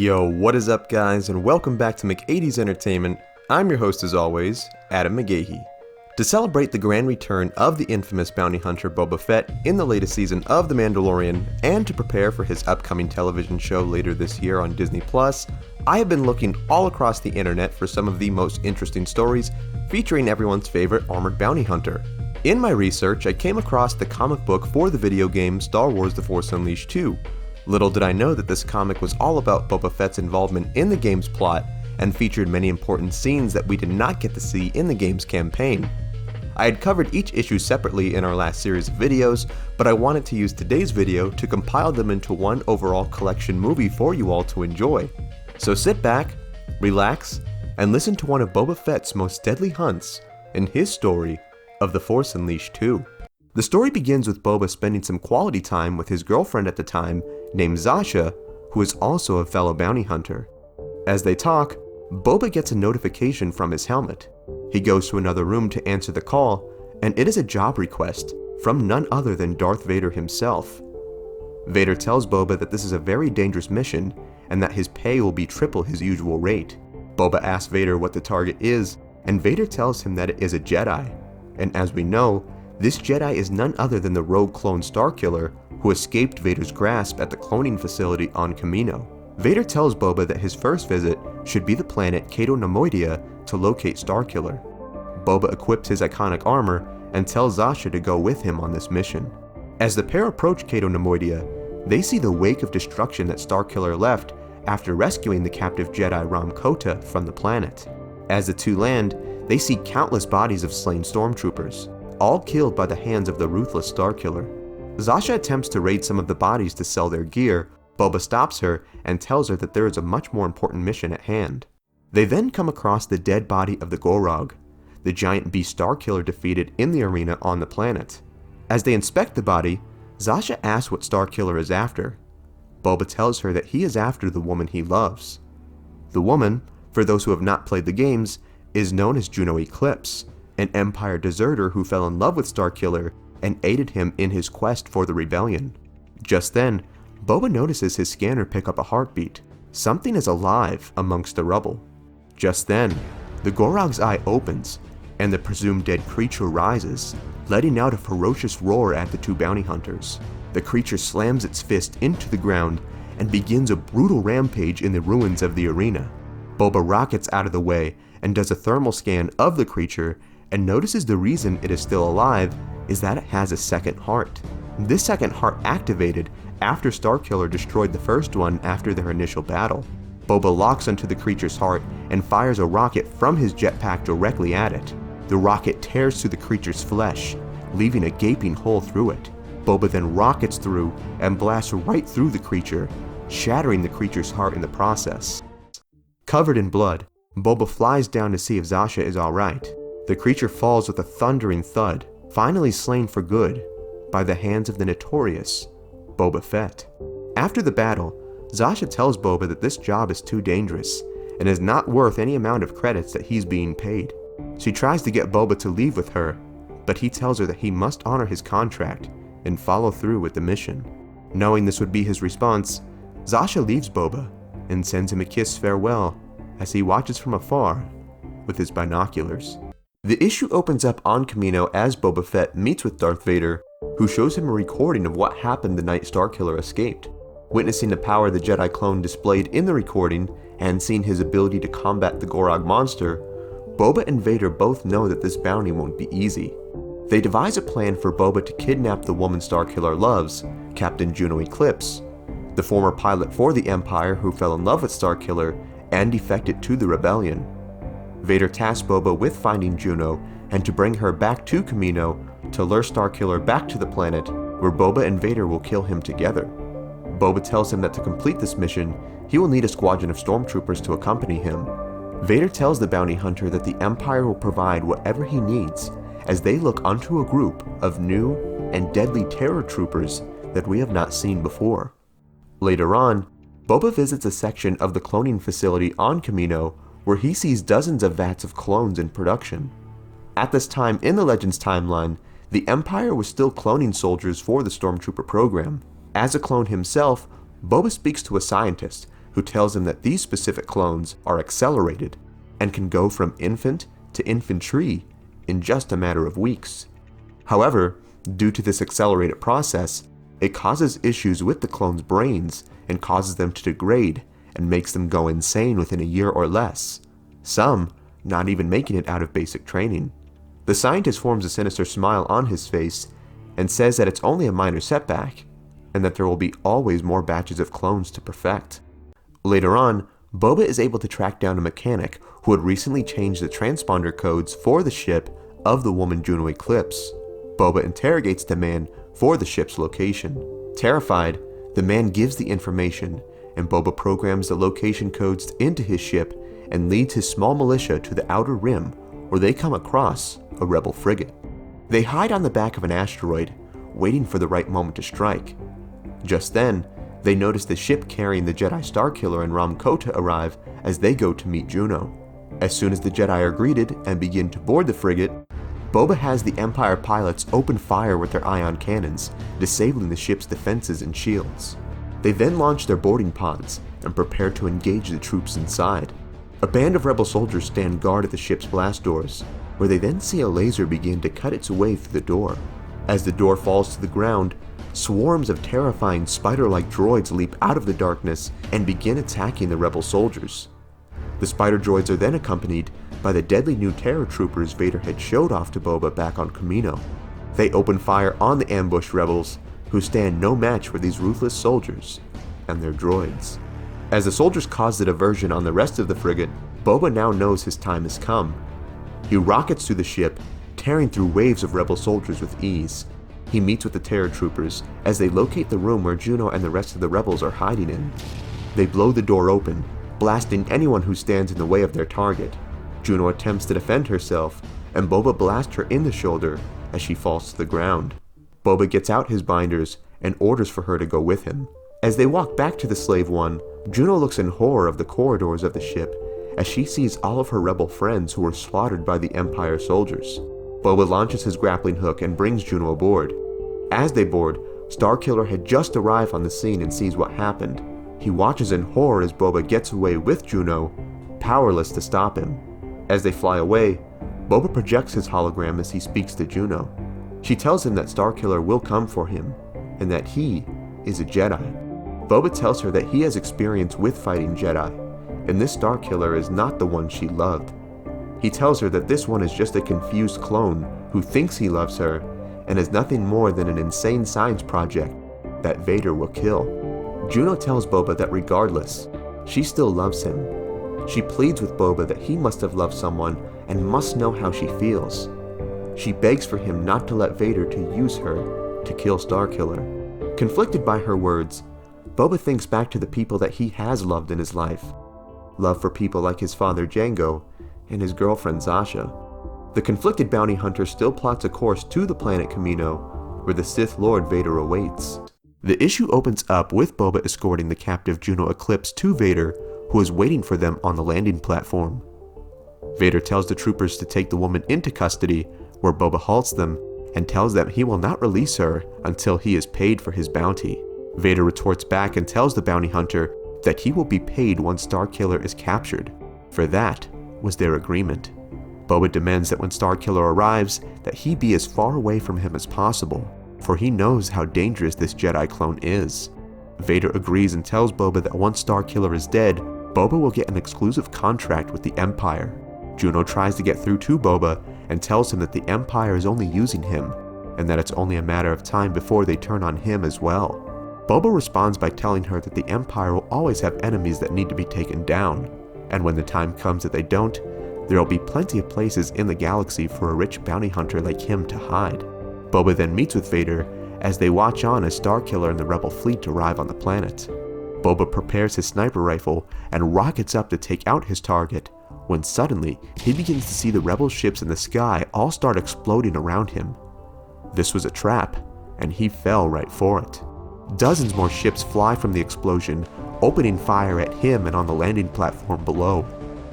Yo, what is up guys, and welcome back to McAdee's Entertainment. I'm your host as always, Adam McGahee. To celebrate the grand return of the infamous bounty hunter Boba Fett in the latest season of The Mandalorian, and to prepare for his upcoming television show later this year on Disney+, I have been looking all across the internet for some of the most interesting stories featuring everyone's favorite armored bounty hunter. In my research, I came across the comic book for the video game Star Wars The Force Unleashed 2. Little did I know that this comic was all about Boba Fett's involvement in the game's plot and featured many important scenes that we did not get to see in the game's campaign. I had covered each issue separately in our last series of videos, but I wanted to use today's video to compile them into one overall collection movie for you all to enjoy. So sit back, relax, and listen to one of Boba Fett's most deadly hunts in his story of The Force Unleashed 2. The story begins with Boba spending some quality time with his girlfriend at the time, named Zasha, who is also a fellow bounty hunter. As they talk, Boba gets a notification from his helmet. He goes to another room to answer the call, and it is a job request from none other than Darth Vader himself. Vader tells Boba that this is a very dangerous mission, and that his pay will be triple his usual rate. Boba asks Vader what the target is, and Vader tells him that it is a Jedi. And as we know, this Jedi is none other than the rogue clone Starkiller who escaped Vader's grasp at the cloning facility on Kamino. Vader tells Boba that his first visit should be the planet Cato Nemoidia to locate Starkiller. Boba equips his iconic armor and tells Zasha to go with him on this mission. As the pair approach Cato Nemoidia, they see the wake of destruction that Starkiller left after rescuing the captive Jedi Ram Kota from the planet. As the two land, they see countless bodies of slain stormtroopers, all killed by the hands of the ruthless Starkiller. Zasha attempts to raid some of the bodies to sell their gear. Boba stops her and tells her that there is a much more important mission at hand. They then come across the dead body of the Gorog, the giant beast Starkiller defeated in the arena on the planet. As they inspect the body, Zasha asks what Starkiller is after. Boba tells her that he is after the woman he loves. The woman, for those who have not played the games, is known as Juno Eclipse, an Empire deserter who fell in love with Starkiller and aided him in his quest for the rebellion. Just then, Boba notices his scanner pick up a heartbeat. Something is alive amongst the rubble. Just then, the Gorog's eye opens, and the presumed dead creature rises, letting out a ferocious roar at the two bounty hunters. The creature slams its fist into the ground and begins a brutal rampage in the ruins of the arena. Boba rockets out of the way and does a thermal scan of the creature and notices the reason it is still alive is that it has a second heart. This second heart activated after Starkiller destroyed the first one after their initial battle. Boba locks onto the creature's heart and fires a rocket from his jetpack directly at it. The rocket tears through the creature's flesh, leaving a gaping hole through it. Boba then rockets through and blasts right through the creature, shattering the creature's heart in the process. Covered in blood, Boba flies down to see if Zasha is alright. The creature falls with a thundering thud, finally slain for good by the hands of the notorious Boba Fett. After the battle, Zasha tells Boba that this job is too dangerous and is not worth any amount of credits that he's being paid. She tries to get Boba to leave with her, but he tells her that he must honor his contract and follow through with the mission. Knowing this would be his response, Zasha leaves Boba and sends him a kiss farewell as he watches from afar with his binoculars. The issue opens up on Kamino as Boba Fett meets with Darth Vader, who shows him a recording of what happened the night Starkiller escaped. Witnessing the power the Jedi clone displayed in the recording and seeing his ability to combat the Gorog monster, Boba and Vader both know that this bounty won't be easy. They devise a plan for Boba to kidnap the woman Starkiller loves, Captain Juno Eclipse, the former pilot for the Empire who fell in love with Starkiller and defected to the rebellion. Vader tasks Boba with finding Juno and to bring her back to Kamino to lure Starkiller back to the planet where Boba and Vader will kill him together. Boba tells him that to complete this mission, he will need a squadron of stormtroopers to accompany him. Vader tells the bounty hunter that the Empire will provide whatever he needs as they look onto a group of new and deadly terror troopers that we have not seen before. Later on, Boba visits a section of the cloning facility on Kamino where he sees dozens of vats of clones in production. At this time in the Legends timeline, the Empire was still cloning soldiers for the Stormtrooper program. As a clone himself, Boba speaks to a scientist who tells him that these specific clones are accelerated and can go from infant to infantry in just a matter of weeks. However, due to this accelerated process, it causes issues with the clones' brains and causes them to degrade and makes them go insane within a year or less, some not even making it out of basic training. The scientist forms a sinister smile on his face and says that it's only a minor setback, and that there will be always more batches of clones to perfect. Later on, Boba is able to track down a mechanic who had recently changed the transponder codes for the ship of the woman Juno Eclipse. Boba interrogates the man for the ship's location. Terrified, the man gives the information, and Boba programs the location codes into his ship and leads his small militia to the Outer Rim, where they come across a rebel frigate. They hide on the back of an asteroid, waiting for the right moment to strike. Just then, they notice the ship carrying the Jedi Starkiller and Ram Kota arrive as they go to meet Juno. As soon as the Jedi are greeted and begin to board the frigate, Boba has the Empire pilots open fire with their ion cannons, disabling the ship's defenses and shields. They then launch their boarding pods and prepare to engage the troops inside. A band of rebel soldiers stand guard at the ship's blast doors, where they then see a laser begin to cut its way through the door. As the door falls to the ground, swarms of terrifying spider-like droids leap out of the darkness and begin attacking the rebel soldiers. The spider droids are then accompanied by the deadly new terror troopers Vader had showed off to Boba back on Kamino. They open fire on the ambushed rebels, who stand no match for these ruthless soldiers and their droids. As the soldiers cause the diversion on the rest of the frigate, Boba now knows his time has come. He rockets through the ship, tearing through waves of rebel soldiers with ease. He meets with the terror troopers as they locate the room where Juno and the rest of the rebels are hiding in. They blow the door open, blasting anyone who stands in the way of their target. Juno attempts to defend herself, and Boba blasts her in the shoulder as she falls to the ground. Boba gets out his binders and orders for her to go with him. As they walk back to the Slave One, Juno looks in horror of the corridors of the ship as she sees all of her rebel friends who were slaughtered by the Empire soldiers. Boba launches his grappling hook and brings Juno aboard. As they board, Starkiller had just arrived on the scene and sees what happened. He watches in horror as Boba gets away with Juno, powerless to stop him. As they fly away, Boba projects his hologram as he speaks to Juno. She tells him that Starkiller will come for him, and that he is a Jedi. Boba tells her that he has experience with fighting Jedi, and this Starkiller is not the one she loved. He tells her that this one is just a confused clone who thinks he loves her, and is nothing more than an insane science project that Vader will kill. Juno tells Boba that regardless, she still loves him. She pleads with Boba that he must have loved someone and must know how she feels. She begs for him not to let Vader to use her to kill Starkiller. Conflicted by her words, Boba thinks back to the people that he has loved in his life. Love for people like his father Jango and his girlfriend Zasha. The conflicted bounty hunter still plots a course to the planet Kamino, where the Sith Lord Vader awaits. The issue opens up with Boba escorting the captive Juno Eclipse to Vader, who is waiting for them on the landing platform. Vader tells the troopers to take the woman into custody, where Boba halts them and tells them he will not release her until he is paid for his bounty. Vader retorts back and tells the bounty hunter that he will be paid once Starkiller is captured, for that was their agreement. Boba demands that when Starkiller arrives, that he be as far away from him as possible, for he knows how dangerous this Jedi clone is. Vader agrees and tells Boba that once Starkiller is dead, Boba will get an exclusive contract with the Empire. Juno tries to get through to Boba and tells him that the Empire is only using him, and that it's only a matter of time before they turn on him as well. Boba responds by telling her that the Empire will always have enemies that need to be taken down, and when the time comes that they don't, there will be plenty of places in the galaxy for a rich bounty hunter like him to hide. Boba then meets with Vader as they watch on as Starkiller and the rebel fleet arrive on the planet. Boba prepares his sniper rifle and rockets up to take out his target, when suddenly he begins to see the rebel ships in the sky all start exploding around him. This was a trap, and he fell right for it. Dozens more ships fly from the explosion, opening fire at him and on the landing platform below.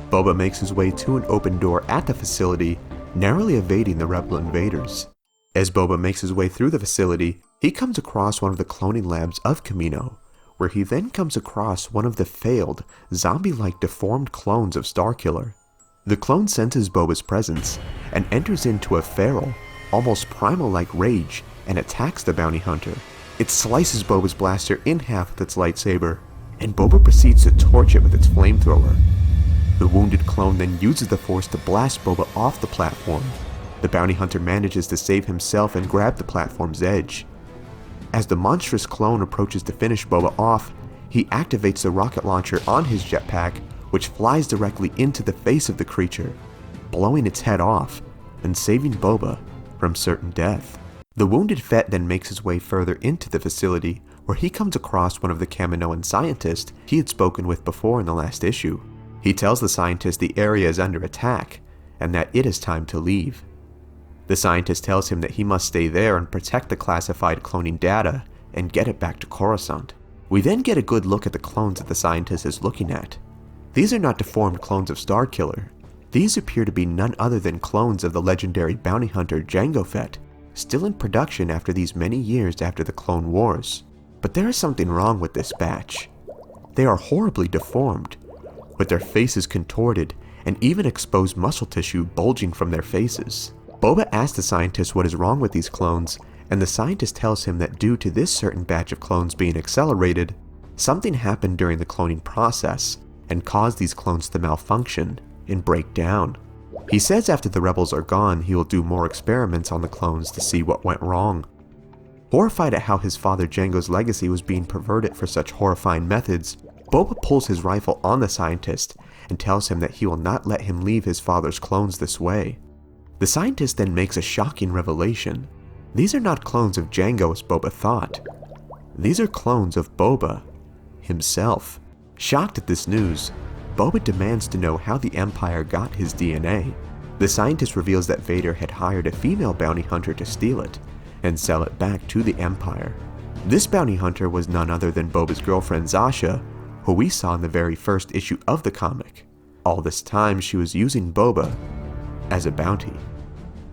Boba makes his way to an open door at the facility, narrowly evading the rebel invaders. As Boba makes his way through the facility, he comes across one of the cloning labs of Kamino, where he then comes across one of the failed, zombie-like deformed clones of Starkiller. The clone senses Boba's presence and enters into a feral, almost primal-like rage and attacks the bounty hunter. It slices Boba's blaster in half with its lightsaber, and Boba proceeds to torch it with its flamethrower. The wounded clone then uses the Force to blast Boba off the platform. The bounty hunter manages to save himself and grab the platform's edge. As the monstrous clone approaches to finish Boba off, he activates the rocket launcher on his jetpack, which flies directly into the face of the creature, blowing its head off and saving Boba from certain death. The wounded Fett then makes his way further into the facility, where he comes across one of the Kaminoan scientists he had spoken with before in the last issue. He tells the scientist the area is under attack, and that it is time to leave. The scientist tells him that he must stay there and protect the classified cloning data and get it back to Coruscant. We then get a good look at the clones that the scientist is looking at. These are not deformed clones of Starkiller. These appear to be none other than clones of the legendary bounty hunter Jango Fett, still in production after these many years after the Clone Wars. But there is something wrong with this batch. They are horribly deformed, with their faces contorted and even exposed muscle tissue bulging from their faces. Boba asks the scientist what is wrong with these clones, and the scientist tells him that due to this certain batch of clones being accelerated, something happened during the cloning process and caused these clones to malfunction and break down. He says after the rebels are gone, he will do more experiments on the clones to see what went wrong. Horrified at how his father Jango's legacy was being perverted for such horrifying methods, Boba pulls his rifle on the scientist and tells him that he will not let him leave his father's clones this way. The scientist then makes a shocking revelation. These are not clones of Jango as Boba thought. These are clones of Boba himself. Shocked at this news, Boba demands to know how the Empire got his DNA. The scientist reveals that Vader had hired a female bounty hunter to steal it and sell it back to the Empire. This bounty hunter was none other than Boba's girlfriend Zasha, who we saw in the very first issue of the comic. All this time she was using Boba as a bounty.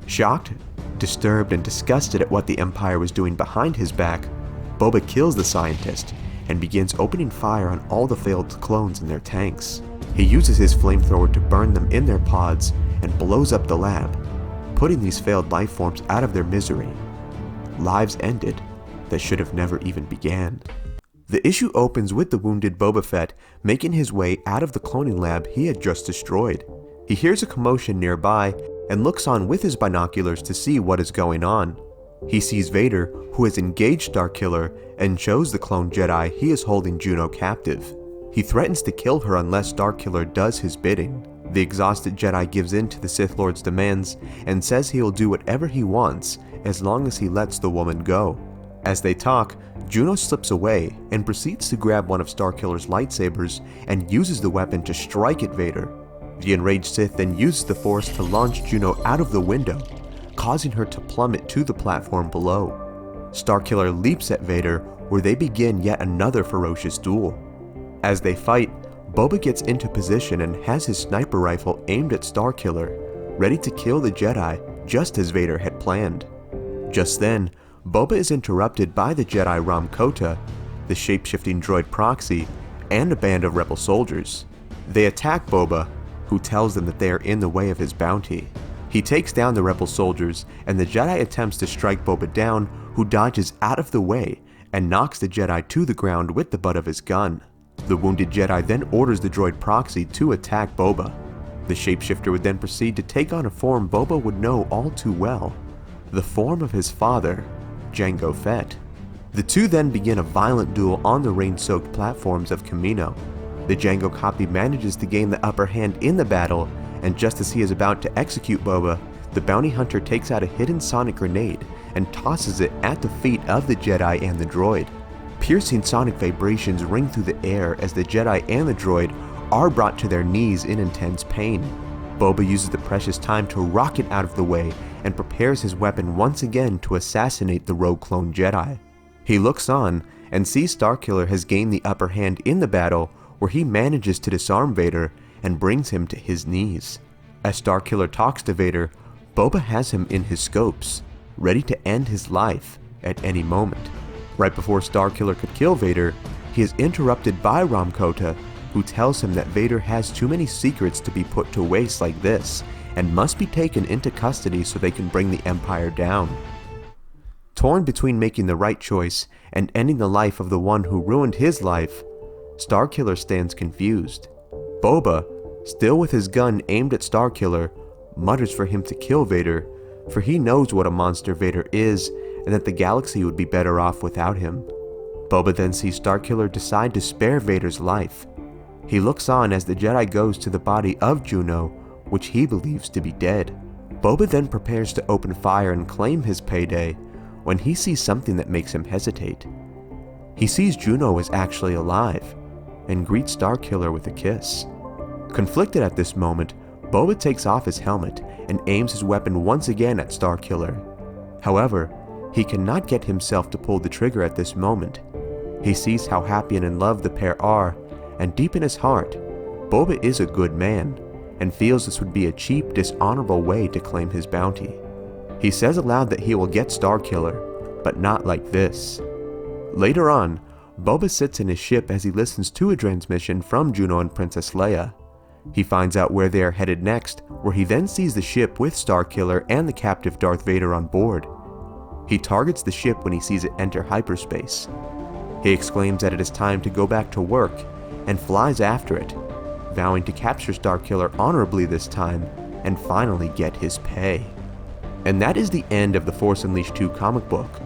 Shocked, disturbed, and disgusted at what the Empire was doing behind his back, Boba kills the scientist and begins opening fire on all the failed clones in their tanks. He uses his flamethrower to burn them in their pods and blows up the lab, putting these failed life forms out of their misery. Lives ended that should have never even began. The issue opens with the wounded Boba Fett making his way out of the cloning lab he had just destroyed. He hears a commotion nearby and looks on with his binoculars to see what is going on. He sees Vader, who has engaged Starkiller and chose the clone Jedi he is holding Juno captive. He threatens to kill her unless Starkiller does his bidding. The exhausted Jedi gives in to the Sith Lord's demands and says he will do whatever he wants as long as he lets the woman go. As they talk, Juno slips away and proceeds to grab one of Starkiller's lightsabers and uses the weapon to strike at Vader. The enraged Sith then uses the Force to launch Juno out of the window, causing her to plummet to the platform below. Starkiller leaps at Vader, where they begin yet another ferocious duel. As they fight, Boba gets into position and has his sniper rifle aimed at Starkiller, ready to kill the Jedi just as Vader had planned. Just then, Boba is interrupted by the Jedi Ram Kota, the shape-shifting droid proxy, and a band of rebel soldiers. They attack Boba, who tells them that they are in the way of his bounty. He takes down the rebel soldiers, and the Jedi attempts to strike Boba down, who dodges out of the way and knocks the Jedi to the ground with the butt of his gun. The wounded Jedi then orders the droid proxy to attack Boba. The shapeshifter would then proceed to take on a form Boba would know all too well, the form of his father, Jango Fett. The two then begin a violent duel on the rain-soaked platforms of Kamino. The Jango copy manages to gain the upper hand in the battle, and just as he is about to execute Boba, the bounty hunter takes out a hidden sonic grenade and tosses it at the feet of the Jedi and the droid. Piercing sonic vibrations ring through the air as the Jedi and the droid are brought to their knees in intense pain. Boba uses the precious time to rocket out of the way and prepares his weapon once again to assassinate the rogue clone Jedi. He looks on and sees Starkiller has gained the upper hand in the battle, where he manages to disarm Vader and brings him to his knees. As Starkiller talks to Vader, Boba has him in his scopes, ready to end his life at any moment. Right before Starkiller could kill Vader, he is interrupted by Ramkota, who tells him that Vader has too many secrets to be put to waste like this, and must be taken into custody so they can bring the Empire down. Torn between making the right choice and ending the life of the one who ruined his life, Starkiller stands confused. Boba, still with his gun aimed at Starkiller, mutters for him to kill Vader, for he knows what a monster Vader is and that the galaxy would be better off without him. Boba then sees Starkiller decide to spare Vader's life. He looks on as the Jedi goes to the body of Juno, which he believes to be dead. Boba then prepares to open fire and claim his payday when he sees something that makes him hesitate. He sees Juno is actually alive and greets Starkiller with a kiss. Conflicted at this moment, Boba takes off his helmet and aims his weapon once again at Starkiller. However, he cannot get himself to pull the trigger at this moment. He sees how happy and in love the pair are, and deep in his heart, Boba is a good man, and feels this would be a cheap, dishonorable way to claim his bounty. He says aloud that he will get Starkiller, but not like this. Later on, Boba sits in his ship as he listens to a transmission from Juno and Princess Leia. He finds out where they are headed next, where he then sees the ship with Starkiller and the captive Darth Vader on board. He targets the ship when he sees it enter hyperspace. He exclaims that it is time to go back to work, and flies after it, vowing to capture Starkiller honorably this time, and finally get his pay. And that is the end of the Force Unleashed 2 comic book.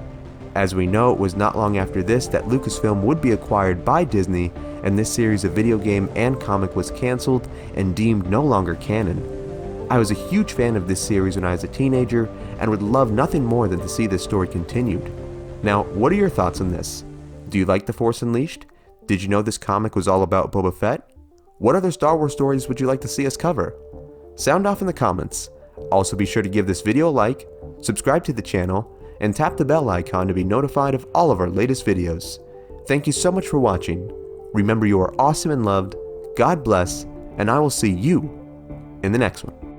As we know, it was not long after this that Lucasfilm would be acquired by Disney, and this series of video game and comic was cancelled and deemed no longer canon. I was a huge fan of this series when I was a teenager, and would love nothing more than to see this story continued. Now, what are your thoughts on this? Do you like The Force Unleashed? Did you know this comic was all about Boba Fett? What other Star Wars stories would you like to see us cover? Sound off in the comments. Also be sure to give this video a like, subscribe to the channel, and tap the bell icon to be notified of all of our latest videos. Thank you so much for watching. Remember, you are awesome and loved, God bless, and I will see you in the next one.